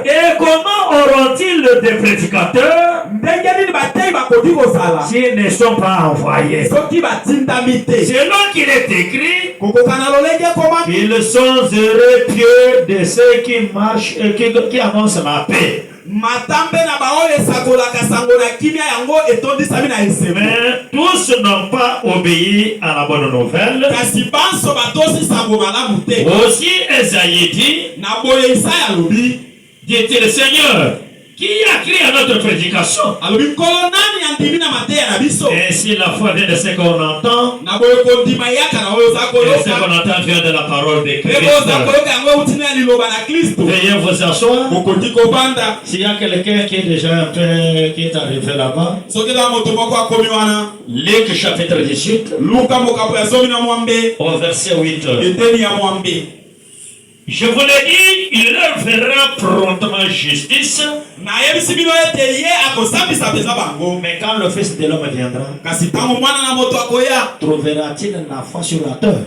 Et comment auront-ils des prédicateurs s'ils ne sont pas envoyés? Selon qu'il est écrit, ils sont heureux pieux de ceux qui marchent et qui annoncent la paix. Mais tous n'ont pas obéi à la bonne nouvelle. Aussi Esaïe dit le Seigneur, qui a créé notre prédication? Et si la foi vient de ce qu'on entend, et ce qu'on entend vient de la parole de Christ. Veuillez vous asseoir. S'il y a quelqu'un qui est déjà qui est arrivé là-bas, Luc chapitre 18, au verset 8. Je vous l'ai dit, il leur fera promptement justice. Mais quand le Fils de l'homme viendra, trouvera-t-il la foi sur la terre?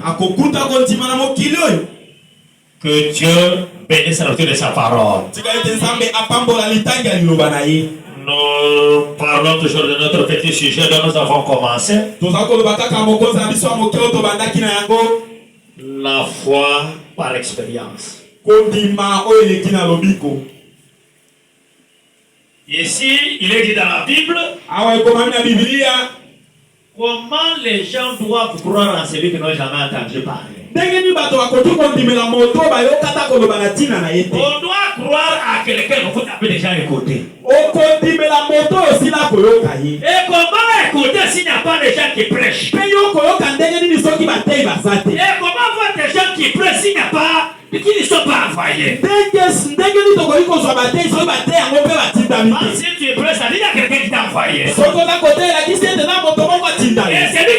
Que Dieu bénisse la lecture de sa parole. Nous parlons toujours de notre petit sujet dont nous avons commencé. La foi par expérience. Ici, il est dit dans la Bible, comment les gens doivent croire en celui qui n'ont jamais entendu parler. On doit croire à quelqu'un que vous avez déjà écouté. Et comment écouter s'il n'y a pas de gens qui prêchent? Et comment voir des gens qui prêchent s'il n'y a pas, qui ne sont pas envoyés? Si tu prêches, ça veut dire qu'il y a quelqu'un qui t'a envoyé. Et celui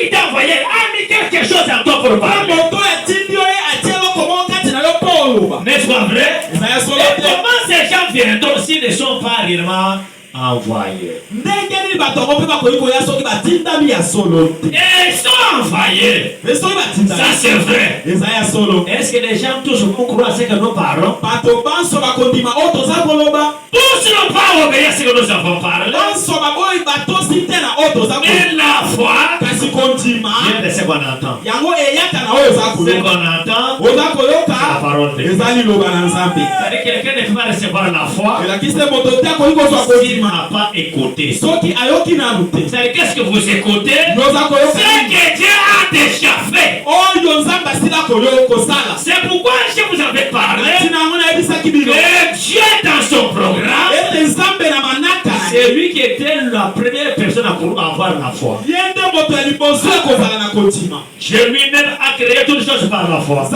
qui t'a envoyé a mis quelque chose en toi pour parler. N'est-ce pas vrai? Et comment ces gens viendront s'ils ne sont pas réellement envoyés? Et ils sont envoyés. Ça c'est vrai. Est-ce que les gens tous vont croire à ce que nous parlons? Tous n'ont pas obéi à ce que nous avons parlé. Mais la foi vient de ce qu'on entend. Ce qu'on entend, c'est la parole de Dieu. C'est-à-dire que quelqu'un ne peut pas recevoir la foi s'il n'a pas écouté. C'est-à-dire qu'est-ce que vous écoutez? C'est que Dieu a déjà fait. C'est pourquoi je vous avais parlé que Dieu dans son programme, c'est lui qui était la première personne à avoir la foi. Dieu lui-même a créé toutes choses par la foi. Et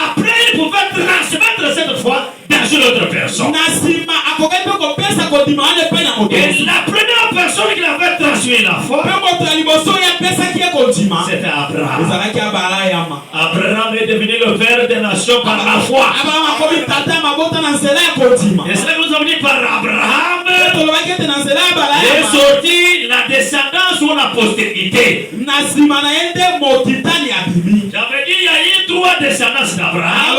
après, il pouvait transmettre cette foi dans une autre personne. Et la première personne qui avait transmis la foi, c'était Abraham. Abraham est devenu le père des nations par la foi. Et cela nous a dit par Abraham est sorti la descendance ou la postérité. J'avais dit il y a eu 3 descendances d'Abraham.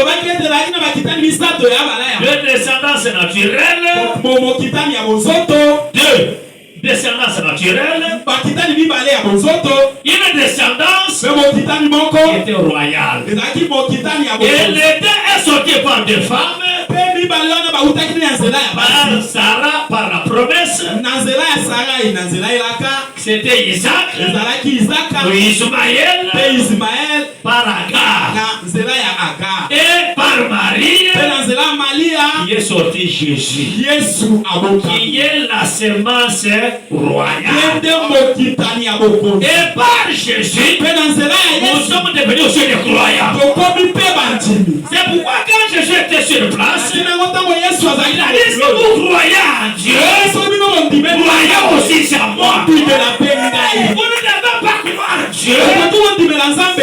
2 descendances naturelles. 2 descendance naturelle. Une descendance qui était royale. Et les deux est sorti par 2 femmes. Par Sarah, par la promesse. C'était Isaac. Puis Ismaël. Par Agar. Et par Marie. Qui est sorti Jésus. Qui est la semence royale. Et par Jésus, nous sommes devenus aussi des croyants. C'est pourquoi quand Jésus était sur place, il a dit si vous croyez en Dieu, croyez aussi en moi. Vous ne devez pas croire en Dieu,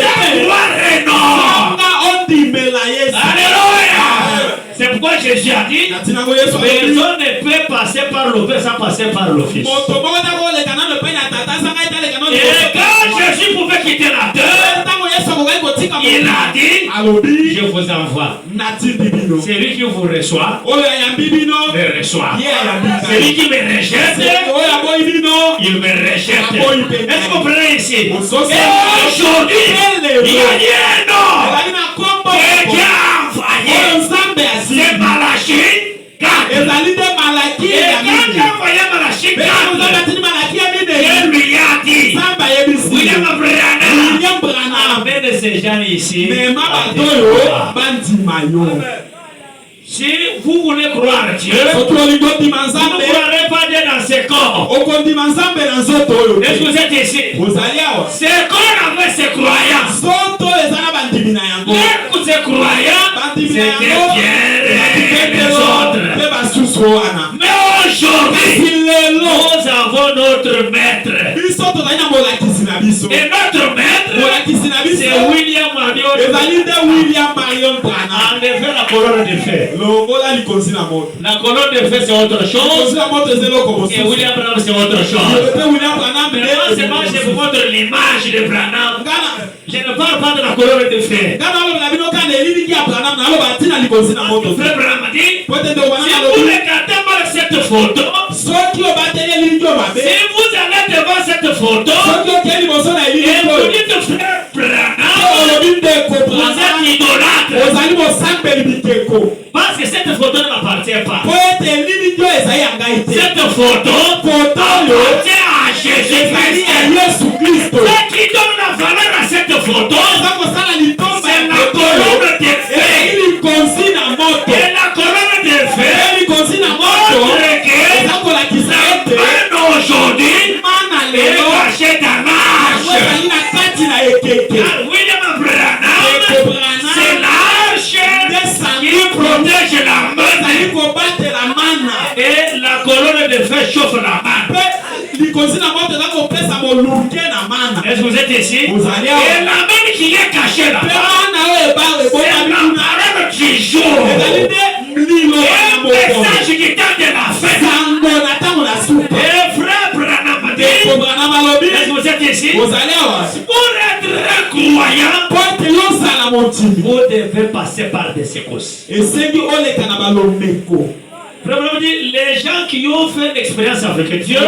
c'est croire non. Alléluia. C'est pourquoi Jésus a dit personne ne peut passer par le Père sans passer par le Fils. Et quand Jésus pouvait quitter la terre, Il a dit, je vous envoie. C'est lui qui vous reçoit, me reçoit. C'est lui qui me rejette, il me rejette. Est-ce que vous comprenez ici? Et aujourd'hui, il y a un homme qui a envoyé ces Malachie. Et quand il a envoyé Malachie, il lui a dit, William Branham, amène ces gens ici. Si vous voulez croire Dieu, vous ne croirez pas Dieu dans ses corps. Est-ce que vous êtes ici? Ces corps avec ses croyants. Ces croyants, c'était Pierre et les autres. Mais aujourd'hui, nous avons notre maître. Et notre maître, c'est William Marion. En effet, la colonne de feu. La colonne de feu, c'est autre chose. Et William Branham, c'est autre chose. Mais moi, je vous montre l'image de Branham. Je ne parle pas de la colonne de feu. Frère Branham dit, si vous regardez mal cette photo, si vous allez devant cette photo, et vous dites frère Branham, vous êtes idolâtre. Parce que cette photo ne m'appartient pas. Cette photo appartient à Jésus-Christ. Ce qui donne la valeur à cette photo, c'est la colonne de feu. Et la colonne de feu montre que aujourd'hui est caché dans l'arche. William Branham, c'est l'arche qui protège la main. Et la colonne de feu chauffe la main. Est-ce que vous êtes ici? Et la main qui est cachée là-bas, c'est la parole qui joue. Et un message qui tente de la fête. Et frère Branham dit, est-ce que vous êtes ici? Pour être croyant, vous devez passer par des secousses. Les gens qui ont fait l'expérience avec Dieu,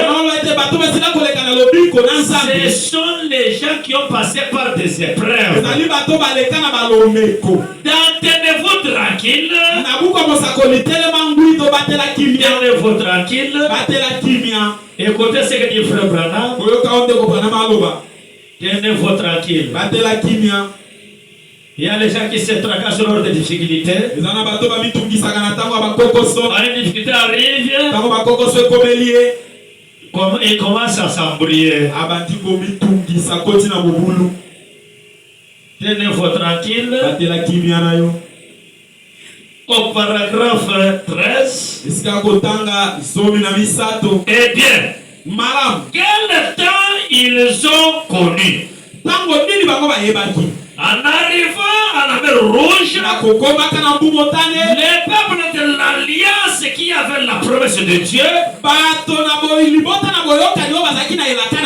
ce sont les gens qui ont passé par des épreuves. Tenez-vous tranquille. Tenez-vous tranquille. Écoutez ce que dit frère Branham. Tenez-vous tranquille. Il y a les gens qui se tracassent lors des difficultés. Quand une difficulté arrive, ils commencent à s'embrouiller. Tenez-vous tranquille. Au paragraphe 13. Eh bien, quel temps ils ont connu? En arrivant à la mer Rouge, les peuples de l'Alliance qui avaient la promesse de Dieu,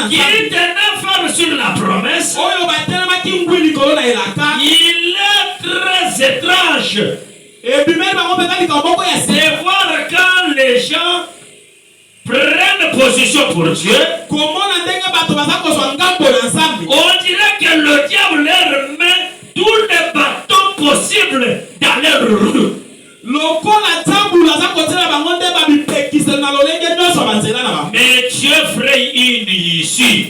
qui tenaient ferme sur la promesse, il est très étrange de voir quand les gens prennent position pour Dieu. On dirait que le diable leur met tous les bâtons possibles dans leur roue. Mais Dieu fraye une issue.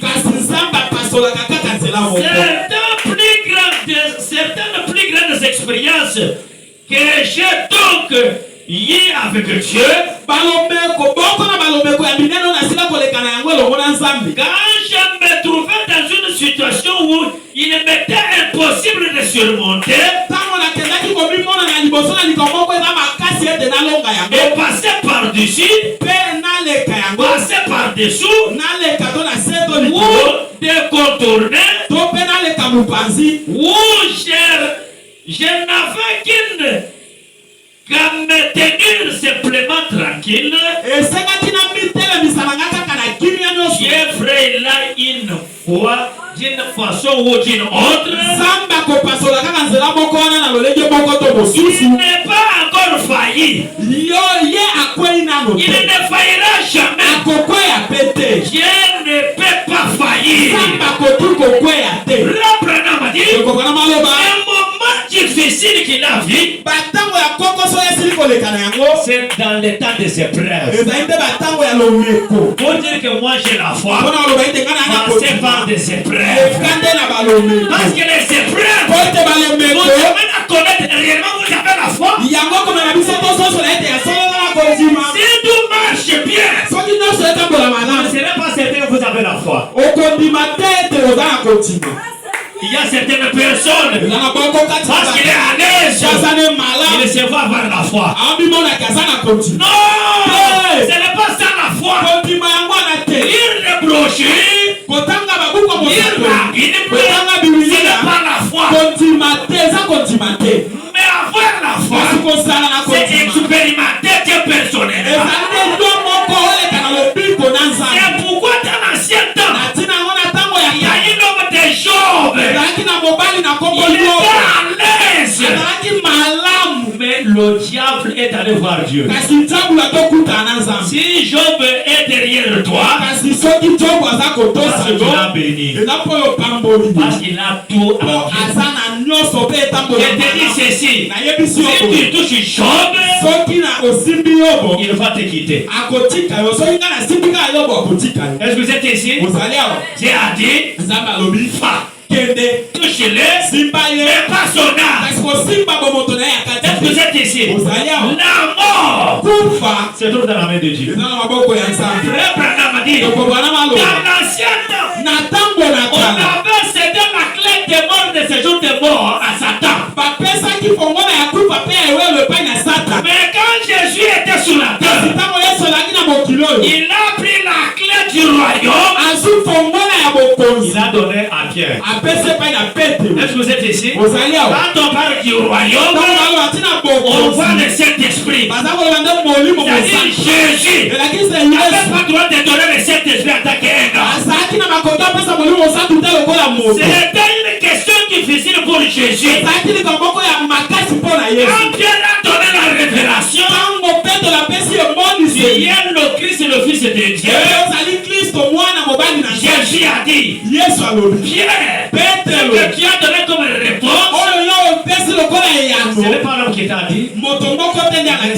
Certaines plus grandes expériences que j'ai donc liées avec Dieu. Quand je me trouvais dans une situation où il m'était impossible de surmonter, et passer par-dessus, passer par-dessous, ou de contourner, où je n'avais qu'à me tenir simplement tranquille. J'ai fait là une foi d'une façon ou d'une autre. Il n'est pas encore failli. Il ne faillira jamais. Dieu ne peut pas faillir. Reprenons ma dit. Un moment difficile qu'il a vu. C'est dans le temps de ses preuves. Pour dire que moi j'ai la foi. Passer par des épreuves. Parce que les épreuves vous amènent à connaître réellement vous avez la foi. Si tout marche bien, ce n'est pas certain que vous avez la foi. Il y a certaines personnes, parce qu'il est à l'aise, il ne sait pas avoir la foi. Non, ce n'est pas ça la foi. Lire les brochures, lire la Bible, ce n'est pas la foi. Mais avoir la foi, c'est expérimenter Dieu personnellement. C'est pourquoi dans l'ancien temps, il y a un homme de Job. Il était à l'aise. Mais le diable est allé voir Dieu. Si Job est derrière toi, parce qu'il a béni. Parce qu'il a tout acquis. Je te dis ceci. Si tu touches Job, il va te quitter. Est-ce que vous êtes ici? Dieu a dit, touchez-le, mais pas son âme. Est-ce que vous êtes ici? La mort se trouve dans la main de Dieu. Frère Branham a dit, dans l'ancien temps, on avait cédé la clé des morts de ce jour de mort à Satan. Mais quand Jésus était sur la terre, il a pris la clé du royaume. Il a donné à Pierre. Est-ce que vous êtes ici? Quand on parle du royaume, on voit le Saint-Esprit. C'est-à-dire Jésus n'avait pas le droit de donner le Saint-Esprit en tant qu'un homme. C'était une question difficile pour Jésus. Quand Pierre a donné la révélation, il y a le Christ, le Fils de Dieu. Jésus a dit, Pierre, que tu as donné comme réponse, ce n'est pas l'homme qui t'a dit,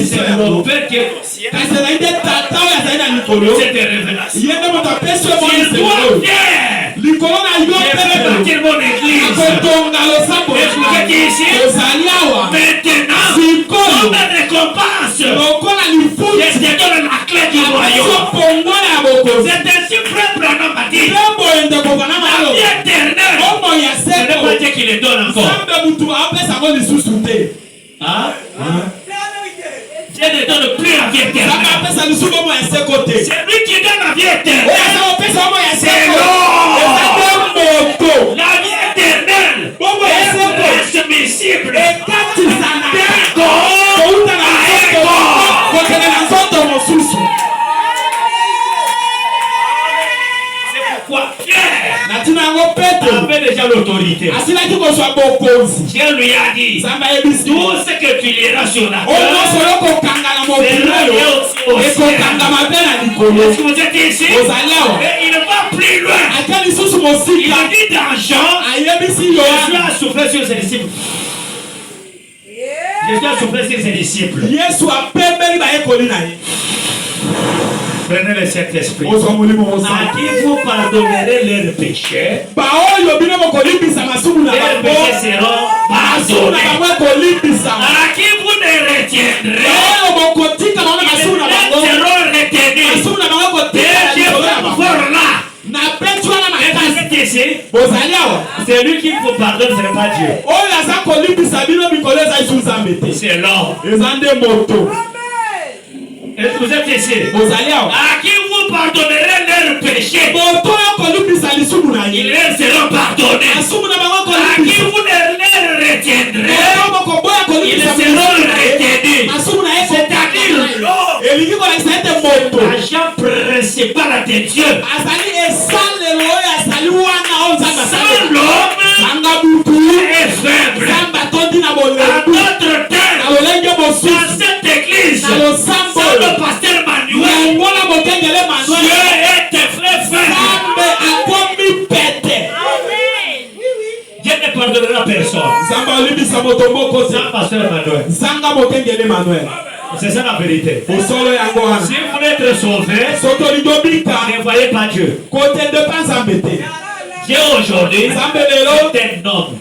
c'est le Père qui est au ciel. Cette révélation. Il doit faire. Je fais partir mon église. Est-ce que vous êtes ici? Maintenant, comme récompense, je te donne la clé du royaume. C'est ainsi que Frère Branham a dit, la vie éternelle, ce n'est pas Dieu qui les donne encore. Dieu ne donne plus la vie éternelle. C'est lui qui donne la vie éternelle. C'est l'homme. La vie éternelle est transmissible d'un corps à un corps. C'est pourquoi Pierre avait déjà l'autorité. Dieu lui a dit, tout ce que tu liras sur la terre, est-ce que vous êtes ici? Et il va plus loin. Il dit dans Jean, Jésus a soufflé sur ses disciples. Jésus a soufflé sur ses disciples. Prenez le Saint-Esprit. À qui vous pardonnerez leurs péchés, leurs péchés seront pardonnés. À qui vous ne retiendrez, ils seront retenus. Dieu frappe fort là. C'est lui qui vous pardonne, ce n'est pas Dieu. C'est l'homme. Est-ce que vous êtes ici? À qui vous pardonnerez leurs péchés, ils leur seront pardonnés. À qui vous ne les retiendrez, ils seront retenus. C'est-à-dire l'agent principal de Dieu. personne. Sans pasteur Emmanuel. C'est ça la vérité. Si vous voulez être sauvé, ne voyez pas Dieu. Dieu aujourd'hui est un homme.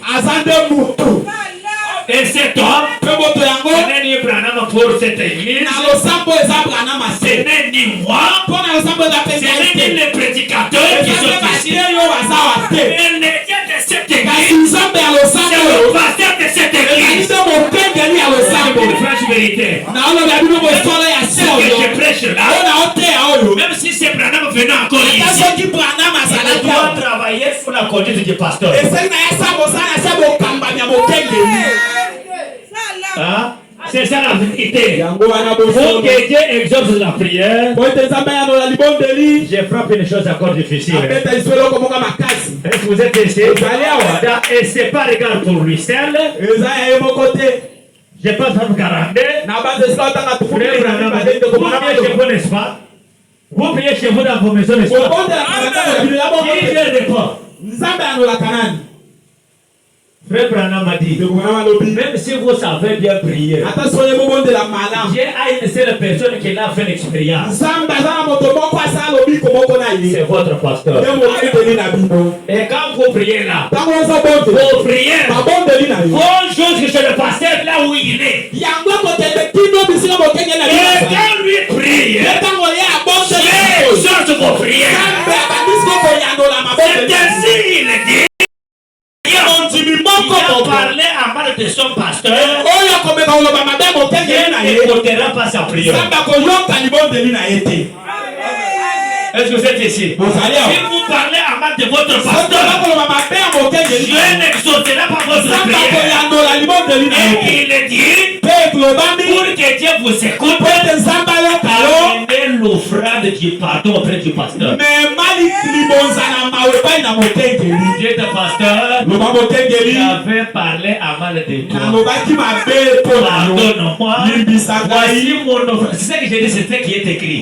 Et cet homme, ce n'est ni Branham pour cette église, ce n'est ni moi, ce n'est ni les prédicateurs qui sont ici, mais les dieux de cette église, c'est le pasteur de cette église. C'est une franche vérité. Ce que je prêche là, même si c'est Branham venant encore ici, il doit travailler sur la conduite du pasteur. Hein? C'est ça la vérité. Pour que Dieu exauce la prière, je frappe une chose encore difficile. Est-ce que vous êtes ici? Et c'est pas regard pour lui seul. Je pense à vous 42. Vous priez chez vous, n'est-ce pas? Vous priez chez vous dans vos maisons, n'est-ce pas? Qui vient de quoi? Frère Branham m'a dit, même si vous savez bien prier, Dieu a une seule personne qui a fait l'expérience. C'est votre pasteur. Et quand vous priez là, vos prières, vos choses que c'est le pasteur là où il est. Et quand lui prie, Dieu exauce vos prières. C'est ainsi il dit. Il a parlé à mal de son pasteur. Il n'écoutera pas sa prière. Est-ce que vous êtes ici? Si vous parlez à mal de votre pasteur, Dieu n'exaucera pas votre prière. Et il est dit, pour que Dieu vous écoute, amenez l'offrande du pardon auprès du pasteur. Dieu de pasteur, j'avais parlé à mal de toi. Pardonne-moi. Voici mon offrande. C'est ça que j'ai dit, c'est ce qui est écrit.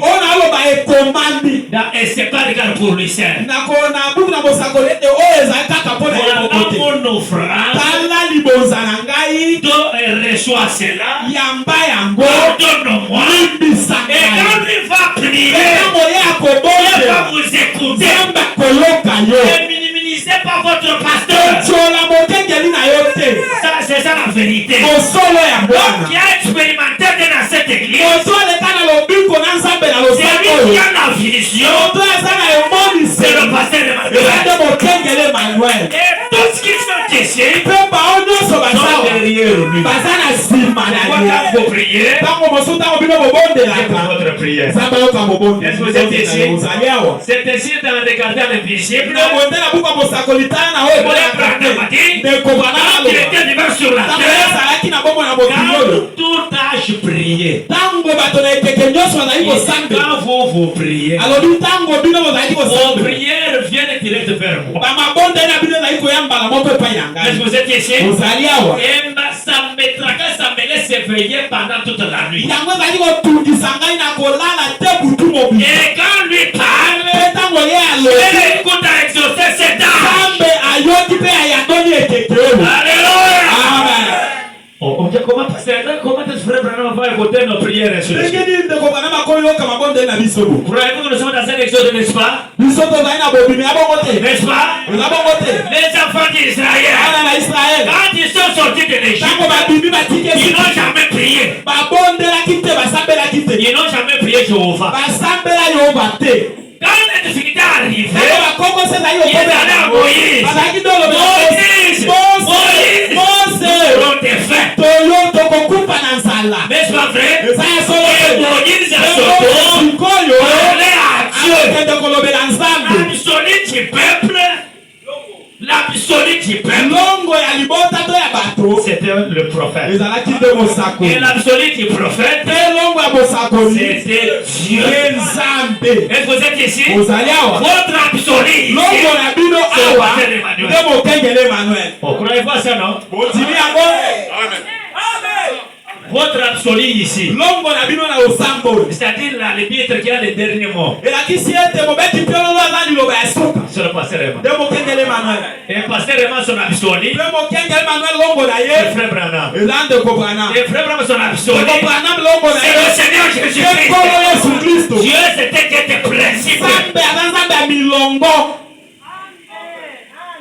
Et c'est pas le cas pour lui seul. Voilà mon offrande. Reçois cela. Pardonne-moi. Et quand il va prier, il va vous écouter. Ne minimisez pas votre pasteur. Ça, c'est ça la vérité. Donc, qui a expérimenté dans cette église, c'est lui qui a la vision. C'est le pasteur Emmanuel. Et tout ce qu'ils sont ici sont derrière lui. Quand vous priez, votre prière. Est-ce que vous êtes ici? C'est ici dans le regardant l'invisible. Il était vivant sur la terre. Quand tout âge priait. Quand vous priez, vos prières viennent direct vers moi. Est-ce que vous êtes ici? Et ça me tracasse, ça me laisse éveiller pendant toute la nuit. Et quand lui parle, il écoute à exaucer cet âge. Alléluia. Comment est-ce que frère Branham va écouter nos prières? Croyez-vous que nous sommes dans un exode, n'est-ce pas? N'est-ce pas? Les enfants d'Israël, quand ils sont sortis de l'Égypte, ils n'ont jamais prié. Ils n'ont jamais prié Jéhovah. Quand la difficulté arrive, il est allé à Moïse. Moïse, on est fait. N'est-ce pas vrai? Et Moïse a sauté, parlé à Dieu. L'absolu du peuple, c'était le prophète. Et l'absolu du prophète, c'était Dieu. Est-ce que vous êtes ici? Votre absolu, c'est le pasteur Emmanuel. Vous croyez pas ça, non? Votre absolu ici. C'est-à-dire l'arbitre qui a le dernier mot. C'est le pasteur Emma. Et pasteur Emma son absolu. C'est frère Branham. Et frère Branham son absolu. C'est le Seigneur Jésus-Christ. Dieu c'était tes principes.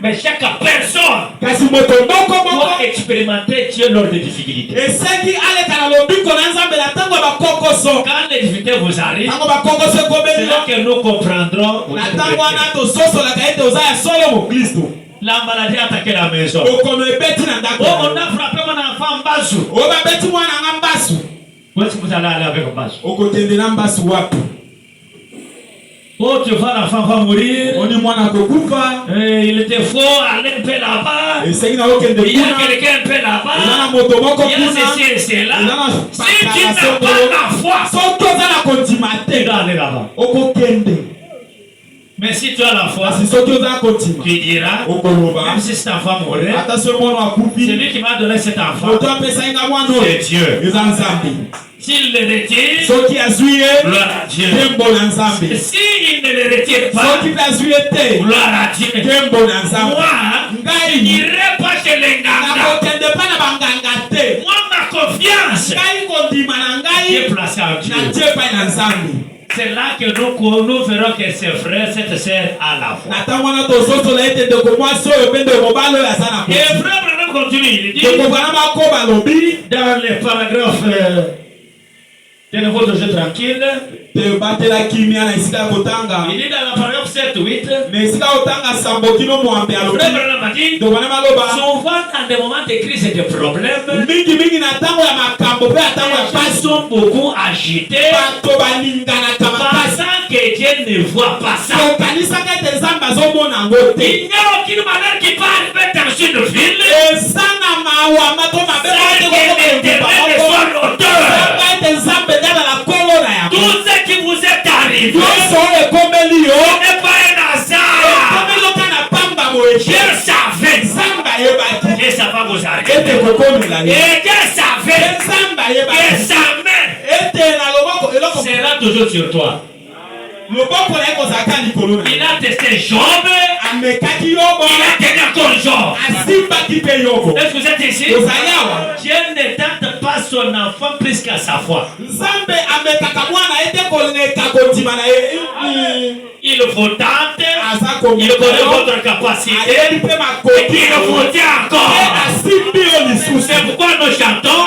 Mais chaque personne doit expérimenter Dieu lors des difficultés. Quand les difficultés vous arrivent, c'est là que nous comprendrons. La maladie a attaqué la maison. On a frappé mon enfant Mbassou. Où est-ce que vous allez aller avec Mbassou? Oh, tu vois, l'enfant va mourir. Il était faux, aller un peu là-bas. Il y a quelqu'un un peu là-bas. Il y a ceci et cela. Si tu n'as pas la foi, tu dois aller là-bas. Mais si tu as la foi, tu diras, même si cet enfant mourait, c'est lui qui m'a donné cet enfant. C'est Dieu. S'il le retire, gloire à Dieu. S'il ne le retire pas, gloire à Dieu. Moi, je n'irai pas chez les Nganga. Moi, ma confiance est placée en Dieu. C'est là que nous verrons que ses frères, cette sœur a la foi. Et frère Branham continue, il dit dans les paragraphes de nouveau de jeu tranquille, il dit dans la paragraphe 7-8, frère Branham a dit, souvent dans des moments de crise et de problèmes, les gens sont beaucoup agités, pensant que Dieu ne voit pas ça. Il n'y a aucune manière qui peut arriver dans une ville sans que l'éternel soit l'auteur. Tout ce qui vous est arrivé n'est pas un hasard. Dieu savait que ça va vous arriver. Et Dieu savait que sa main sera toujours sur toi. Il a testé Job. Il a tenu encore Job. Est-ce que vous êtes ici? Dieu ne tente pas son enfant plus qu'à sa foi. Il vous tente, il connaît votre capacité, et il vous dit encore. C'est pourquoi nous chantons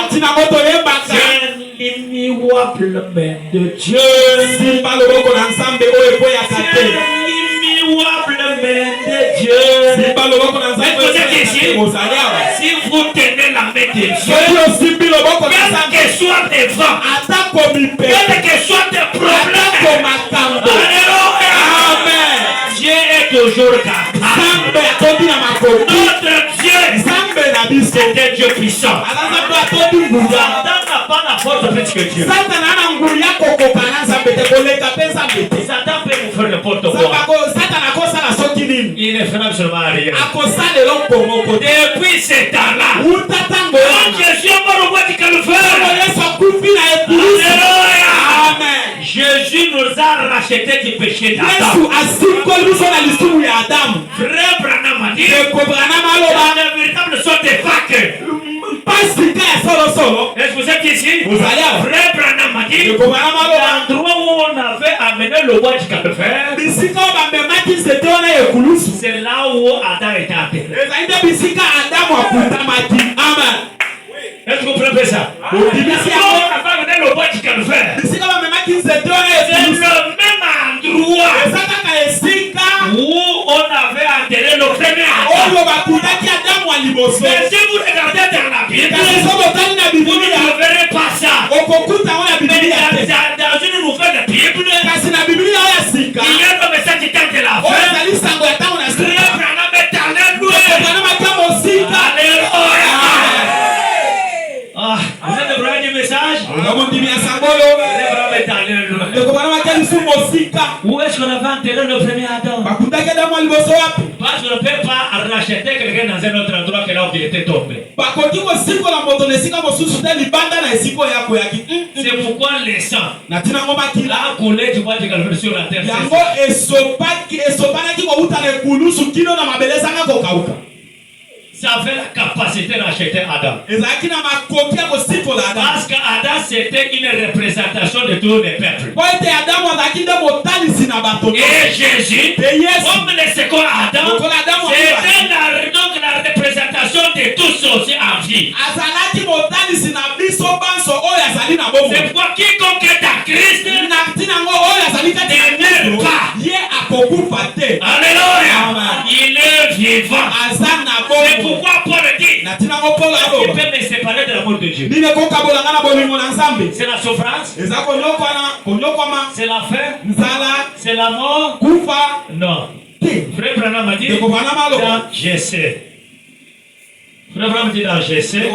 l'immuable main de Dieu. L'immuable main de Dieu. Vous êtes ici. Si vous tenez la main de Dieu, quel que soit tes vents, quel que soit tes problèmes, Amen. Dieu est toujours capable. Notre Dieu, c'est un Dieu puissant. Satan n'a pas la force de plus que Dieu. Satan peut vous faire n'importe quoi. Il ne fera absolument rien. Depuis ce temps-là, quand Jésus est mort au bois du Calvaire, Jésus nous a racheté du péché d'Adam. Frère Branham a dit, dans le véritable son de Pâques. Est-ce que vous êtes ici? Frère Branham a dit, l'endroit où on avait amené le bois du Calvaire, c'est là où Adam était enterré. Amen. Est-ce que vous comprenez ça? On avait amené le bois du Calvaire. C'est le même endroit où on avait enterré le premier Adam. Mais si vous regardez dans la Bible, vous ne verrez pas ça. Mais dans une nouvelle Bible, il y a le message qui tente la fin. Vous êtes le premier message? Où est-ce qu'on avait enterré le premier Adam? Parce qu'on ne peut pas racheter quelqu'un dans un autre endroit que là où il était tombé. C'est pourquoi les sangs a coulé du mois de Calvaire sur la terre. Ça avait la capacité d'acheter Adam. Parce qu'Adam c'était une représentation de tous les peuples. Et Jésus, comme le second Adam, c'était donc la représentation de tous aussi en vie. C'est pourquoi quiconque est à Christ ne meurt pas. Alléluia. Il est vivant. C'est pourquoi Paul dit, il peut me séparer de l'amour de Dieu. C'est la souffrance, c'est la faim, c'est la mort. Non. Frère Branham m'a dit dans G7. Frère Branham dit dans G7.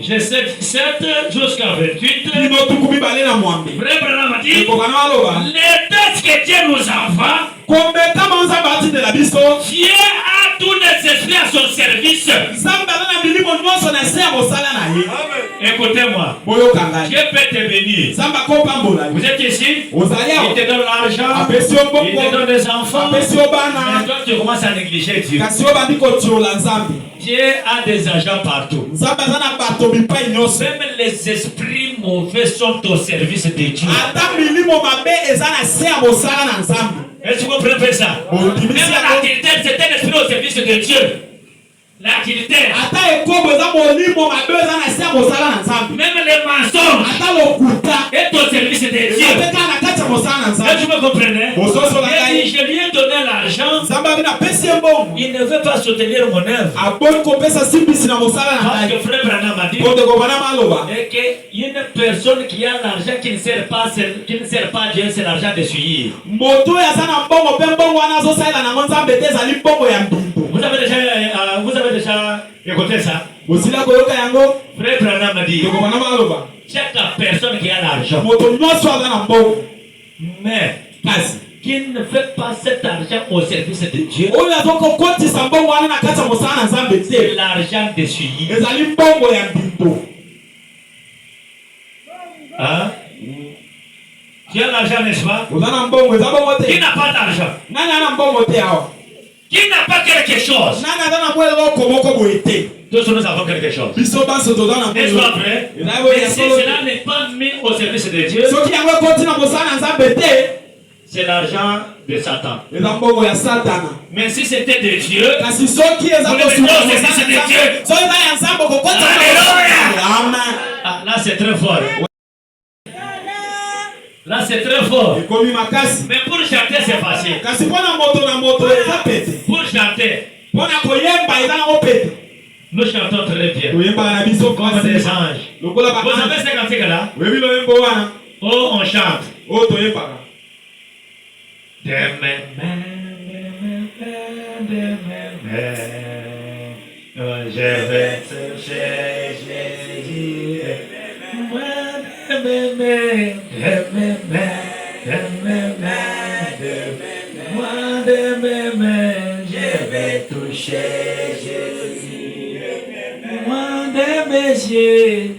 G7 17 jusqu'à 28. Frère Branham m'a dit les tâches que Dieu nous envoie, Dieu a tous les esprits à son service. Écoutez-moi. Dieu peut te bénir. Vous êtes ici, il te donne l'argent, il te donne des enfants. Mais toi tu commences à négliger Dieu. Dieu a des agents partout. Même les esprits mauvais sont au service de Dieu. Est-ce que vous comprenez ça? Même l'adultère, c'est un esprit au service de Dieu. L'adultère. Même les mensonges est au service de Dieu. Est-ce que vous comprenez? Je lui ai donné l'argent. Il ne veut pas soutenir mon œuvre. Parce que frère Branham a dit qu'il y a une personne qui a l'argent qui ne sert pas à Dieu, c'est l'argent de suivre. Vous avez déjà écouté ça? Frère Branham a dit chaque personne qui a l'argent, mais qui ne fait pas cet argent au service de Dieu, c'est l'argent de suivi. Hein? Tu as l'argent, n'est-ce pas? Qui n'a pas d'argent? Qui n'a pas quelque chose? Tous nous avons quelque chose. N'est-ce pas vrai? Mais si cela n'est pas mis au service de Dieu, c'est l'argent de Satan. Mais si c'était de Dieu, vous le mettez au service de Dieu. Alléluia! Là c'est très fort. Là c'est très fort. Mais pour chanter c'est facile. Pour chanter, nous chantons très bien. Comme des anges. Vous savez ce cantique là? Oh, on chante. Je vais te chercher Jésus. Je vais toucher Jésus. Moi de mes yeux,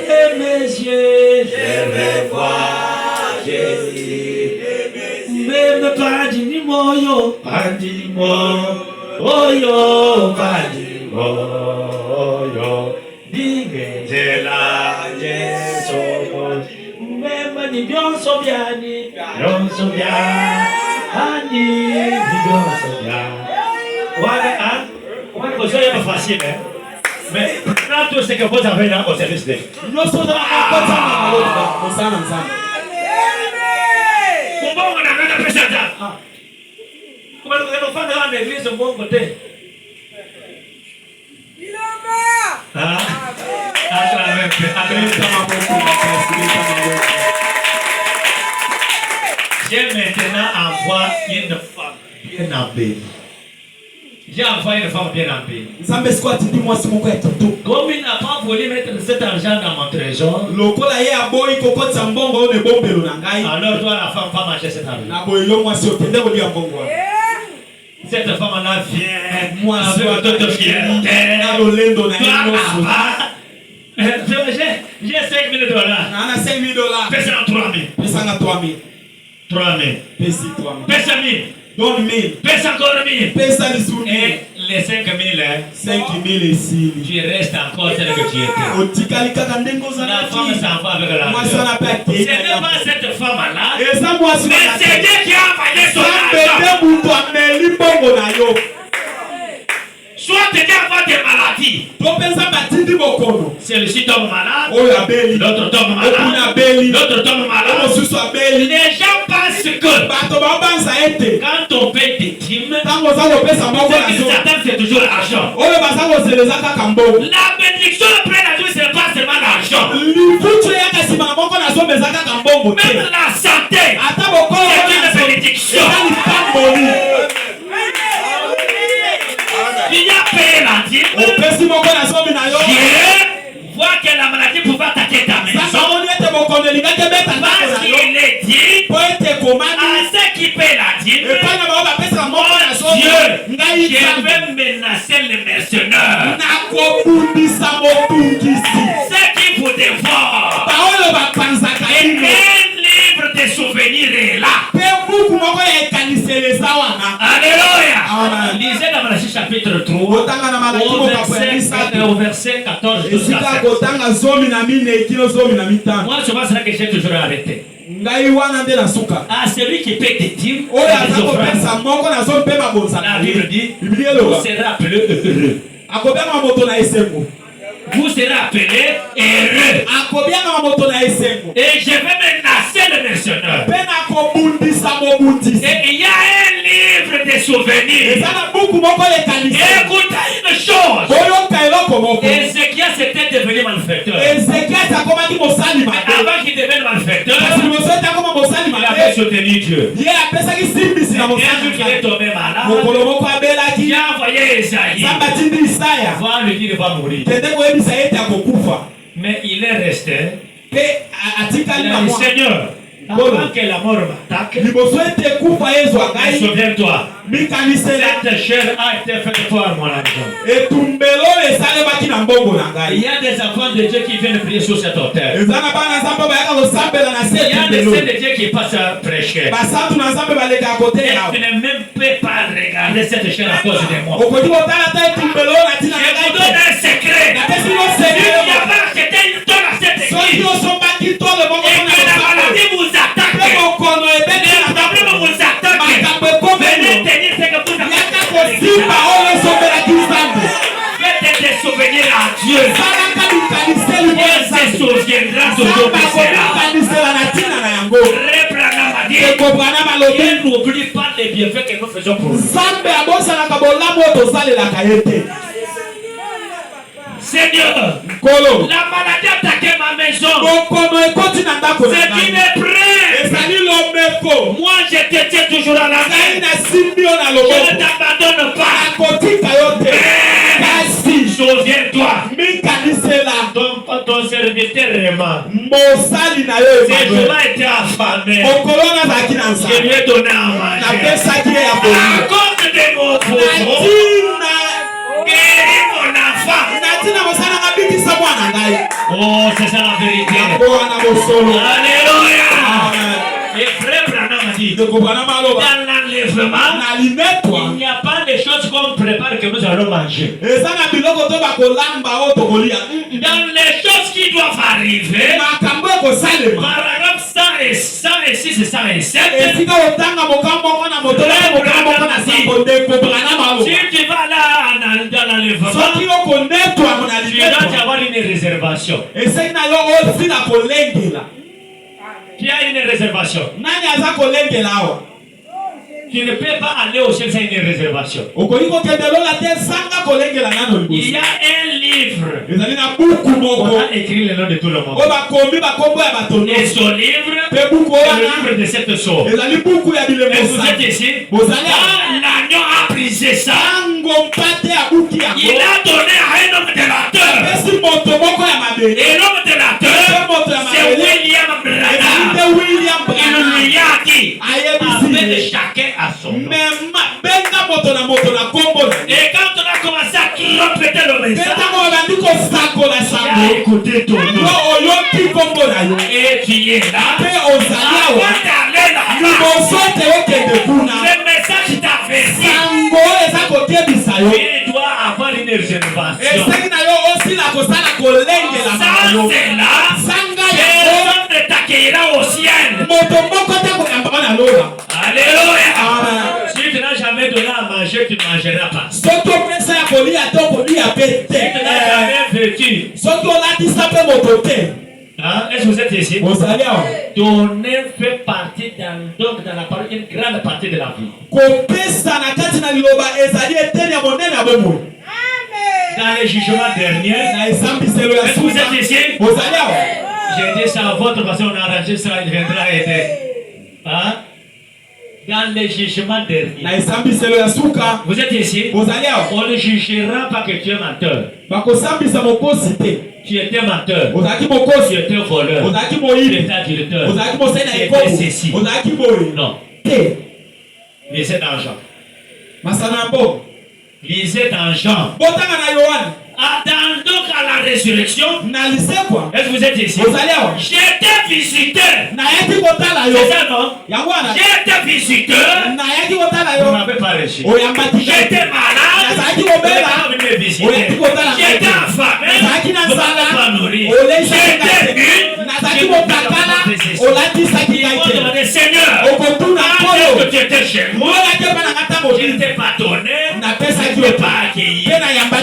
de mes yeux, je vais voir Jésus. Même pas du moyo, pas du moyo, pas du moyo. Digela Jésus. Même ni bien sobiani, bien sobiani, bien sobiani. Ouais, vous savez pas facile, hein? Mais là, tout ce que vous avez là au service de Dieu. Comment on a appelé ça? Comment on a fait dans l'église de bon côté? Dieu maintenant envoie une femme bien embellie. J'ai envoyé une femme bien remplie. Comme il n'a pas voulu mettre cet argent dans mon trésor, alors toi la femme va manger cet argent. Cette femme-là vient, moi, avec toute fierté. J'ai 5 000 dollars. Pèse en 3 000. 3 000. Pèse 1 000. Donne 1000. Pèse encore 1000. Pèse les sous. Et les 5 000, 5 000 ici. Tu restes encore tel que tu étais. La femme s'en va avec l'argent. Ce n'est pas cette femme-là, mais c'est Dieu qui a envoyé son argent. Soit tu avoir des maladies. Celui-ci tombe malade. L'autre tombe malade. L'autre tombe malade. Les gens pensent que quand on paye des dîmes, ce qu'ils attendent, c'est toujours l'argent. La bénédiction après la vie, ce n'est pas seulement l'argent. Même la santé, c'est une bénédiction. Il a payé la dîme. Dieu voit que la maladie pouvait attaquer ta maison. Parce qu'il est dit à ceux qui paient la dîme, oh Dieu, je vais menacer les mercenaires. Ceux qui vous dévorent. Et un livre de souvenirs est là. Alléluia. Lisez dans Malachie chapitre 3 au verset 14. Moi je pense que j'ai toujours arrêté. À celui qui paie des dîmes, la Bible dit, vous serez appelé heureux. Vous serez appelé heureux. Et je vais menacer le mercenaire. Et il y a un livre de souvenirs. Écoutez une chose. Ézéchias s'était devenu malfaiteur. Avant qu'il devienne malfaiteur, il avait soutenu Dieu. Et un jour qu'il est tombé malade, il a envoyé Esaïe. Va lui dire qu'il va mourir. Mais il est resté. Il a dit, Seigneur, avant que la mort m'attaque, souviens-toi, cette chair a été faite pour mon argent. Il y a des enfants de Dieu qui viennent prier sur cet autel. Il y a des saints de Dieu qui passent à prêcher. Et tu ne même peux pas regarder cette chair à cause de moi. Je vous donne un secret. Si tu n'as pas acheté une tonne à cette église, et que la maladie vous attaque, les problèmes vous attaquent, venez tenir ce que vous avez. Faites des souvenirs à Dieu. Il se souviendra toujours de cela. Il n'oublie pas les bienfaits que nous faisons pour lui. Seigneur, la maladie a attaqué ma maison. C'est une épreuve. Moi, je te tiens toujours à la main. Je ne t'abandonne pas. Souviens-toi. Ton serviteur Réma. Ces jours-là étaient affamés. Je lui ai donné à manger. À cause de mon pauvre, guéris mon enfant. Oh, c'est ça la vérité. Alléluia. Et frère Branham a dit, dans l'enlèvement, il n'y a pas de choses qu'on prépare que nous allons manger. Dans les choses qui doivent arriver, paragraphe 106 et 107, si tu vas là dans l'enlèvement, tu dois avoir une réservation. Qui a une réservation? Tu ne peux pas aller au ciel sans une réservation. Il y a un livre. On a écrit le nom de tout le monde. Et son livre est le livre de cette source. Et vous êtes ici. Quand l'agneau a brisé ça, Il a donné à un homme délateur. Et l'homme délateur, c'est William Branham. Il lui a dit, appelle chacun à son nom. Et quand on a commencé à répéter le message, il a écouté ton nom. Et tu es là. Avant d'aller là-bas, le message t'a fait dire. Tu dois avoir une réservation. Ça, c'est là. Personne ne t'accueillera au ciel. Alléluia. Si tu n'as jamais donné à manger, tu ne mangeras pas. Si tu n'as jamais vécu. Hein? Est-ce que vous êtes ici? Donner fait partie donc dans la parole, une grande partie de la vie. Dans les jugements derniers, est-ce que vous êtes ici? J'ai dit ça à votre façon, on a arrangé ça, il viendra aider. Hein? Dans les jugements derniers, vous êtes ici? On ne jugera pas que tu es menteur. Tu étais menteur, tu étais voleur, tu étais adulteur, tu étais ceci. Non. Lisez dans Jean. Lisez dans Jean. Donc à la résurrection, est-ce que vous êtes ici? J'étais visiteur. C'est ça, non? J'étais visiteur. Vous m'avez pas reçu. J'étais malade. Vous n'avez pas venu me visiter. J'étais affamé. Vous m'avez pas nourri. J'étais nu. Je vous n'avez pas fait. Ils m'ont demandé, Seigneur, quand tu étais chez moi, je ne t'ai pas donné, je ne t'ai pas accueilli.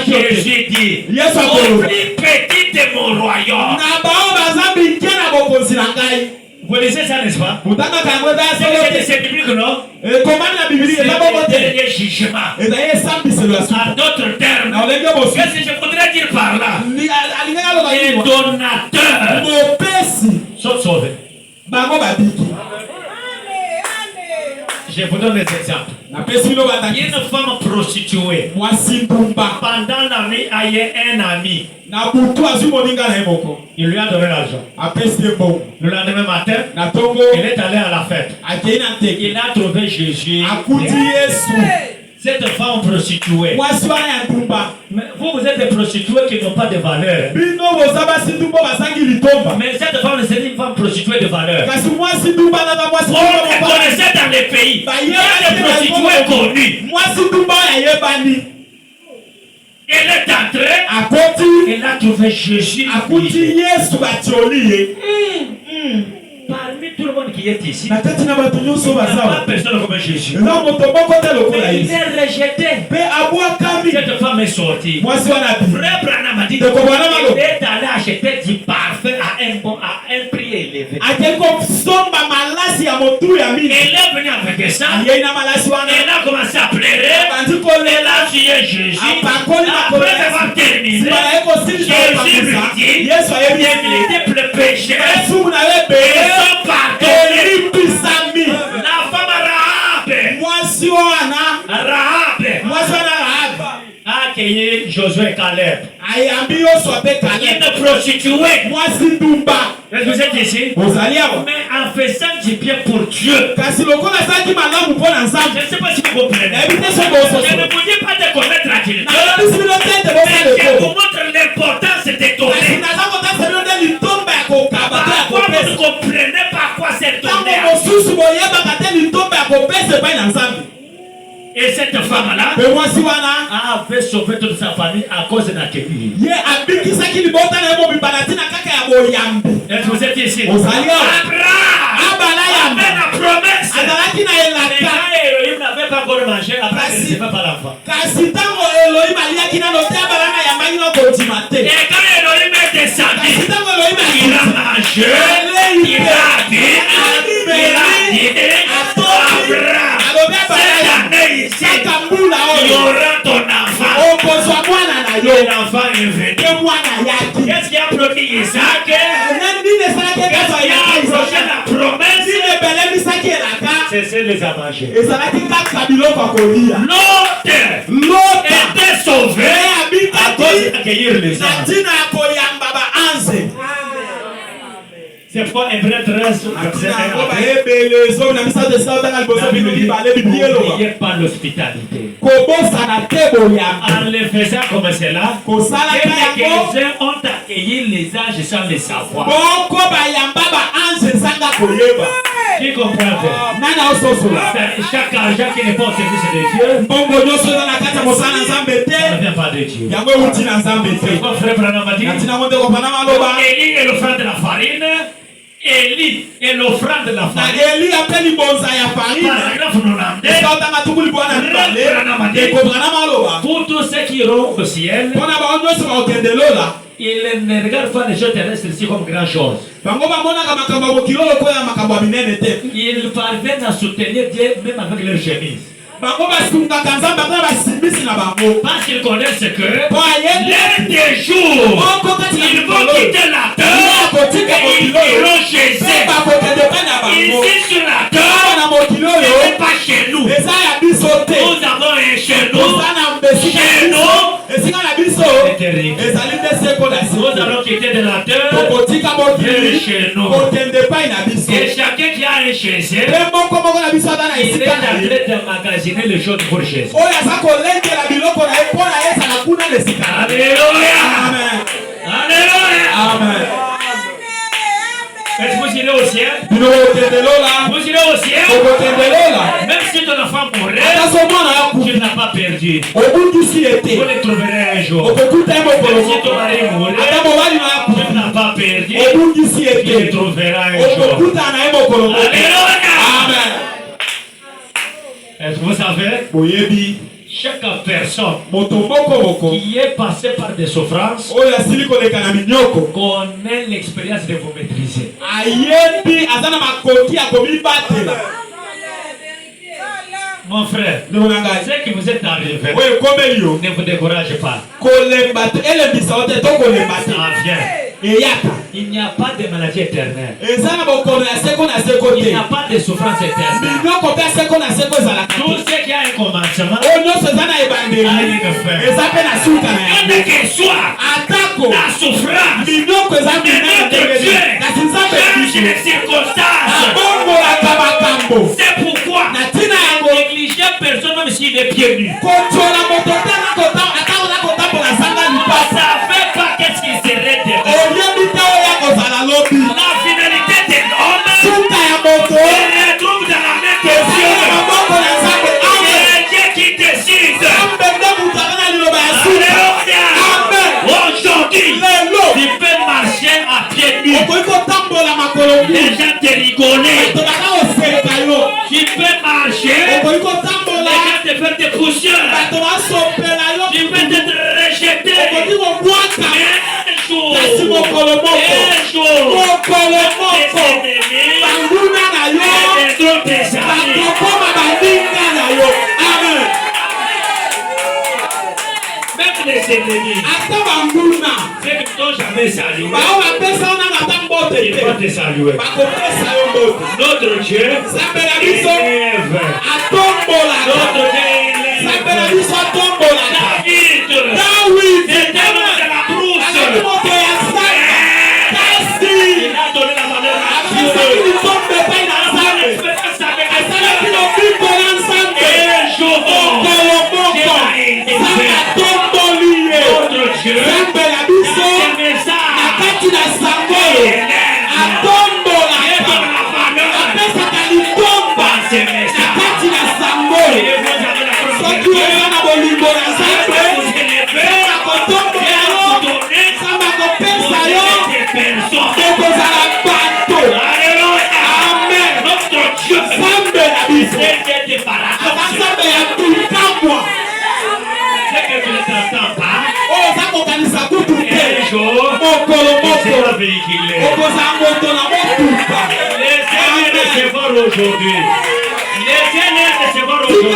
Je suis dit, au plus petit de mon royaume. Vous lisez ça, n'est-ce pas? C'est biblique, non? C'est le dernier jugement. En d'autres termes, qu'est-ce que je voudrais dire par là? Les donateurs sont sauvés. Je vous donne des exemples. Une femme prostituée, pendant la nuit, a eu un ami. Il lui a donné l'argent. Le lendemain matin, il est allé à la fête. Il a trouvé Jésus. Cette femme prostituée. Mais vous êtes des prostituées qui n'ont pas de valeur. Mais cette femme, c'est une femme prostituée de valeur. On les connaissait dans les pays. Il y a des prostituées connues. Elle est entrée. Elle a trouvé Jésus. Parmi tout le monde qui est ici, il n'y a pas personne comme Jésus. Il est rejeté. Cette femme est sortie. Frère Branham a dit qu'il est allé acheter du parfum à un prix élevé. Elle est venue avec ça. Elle a commencé à pleurer. Elle a tué Jésus. Après avoir terminé, Jésus lui dit, il était plus péché. La femme Rahab a accueilli Josué et Caleb. Une prostituée. Est-ce que vous êtes ici? Mais en faisant du bien pour Dieu. Je ne sais pas si vous comprenez. Je ne vous dis pas de connaître la Dieu. Mais je vous montre l'importance de donner. Parfois vous ne comprenez pas quoi c'est donner. Et cette femme-là avait sauvé toute sa famille à cause d'un Kébi. Est-ce que vous êtes ici? Abraham avait la promesse. Mais quand Elohim n'avait pas encore mangé, après il ne recevait pas l'enfant. Et quand Elohim est descendu, il a mangé, il a dit, Abraham, cette année ici, il y aura ton enfant. L'enfant est venu. Qu'est-ce qui a produit Isaac? Qu'est-ce qui a approché la promesse? C'est les a mangés. L'autre d'accueillir les anges. C'est pourquoi Hébreux 13, verset 1 à 2. N'oubliez pas l'hospitalité. En le faisant comme cela, quelques-uns ont accueilli les anges sans le savoir. Qui comprend? Chaque argent qui n'est pas au service de Dieu, ça ne vient pas de Dieu. C'est quoi frère Branham a dit? Élie est l'offrande de la farine. Élie est l'offrande de la farine. Paragraphe 92. Pour tous ceux qui iront au ciel, ils ne regardent pas les choses terrestres ici comme grand chose. Ils parviennent à soutenir Dieu même avec leur chemise. Parce qu'ils connaissent que l'un des jours, ils vont quitter la terre et ils iront chez eux. Ici sur la terre, ce n'est pas chez nous. Nous avons un chez nous. Chez nous, c'est terrible. Nous allons quitter de la terre vers chez nous. Et chacun qui a un chez eux, il est en train de magasiner les choses pour chez eux. Alléluia. Alléluia. Amen. Est-ce que vous irez au ciel? Vous irez au ciel? Même si ton enfant mourrait, tu n'as pas perdu. Vous le trouverez un jour. Même si ton mari mourrait, tu n'as pas perdu. Tu le trouveras un jour. Alléluia. Amen. Est-ce que vous savez? Chaque personne qui est passée par des souffrances connaît l'expérience de vous maîtriser. Mon frère, ce qui vous est arrivé, ne vous découragez pas. Ça vient. Il n'y a pas de maladie éternelle. Il n'y a pas de souffrance éternelle. Tout ce qui a un commencement a une fin. Quelle que soit la souffrance, le nom de Dieu change les circonstances. C'est pourquoi négliger personne même s'il est pieds nus. Ça fait pas qu'est-ce qui serait dehors. La finalité de l'homme se retrouve dans la main de Dieu. C'est Dieu qui décide. Alléluia. Aujourd'hui, tu peux marcher à pieds nus. Les gens te rigolent. Tu peux marcher. Les gens te faire des poussières. Tu peux être rejeté. Même les ennemis, ceux qui t'ont jamais salué, ils vont te saluer. Notre Dieu élève. Notre Dieu David était dans la brousse. Il a donné la valeur à Dieu. Aujourd'hui, laissez-les recevoir aujourd'hui.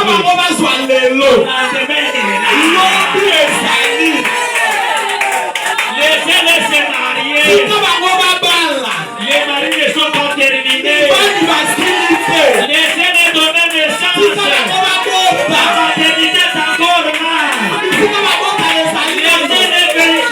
Laissez-les se marier. Les maris ne sont pas terminés. Laissez-les donner naissance. La maternité est encore mal. Laissez-les vérifier.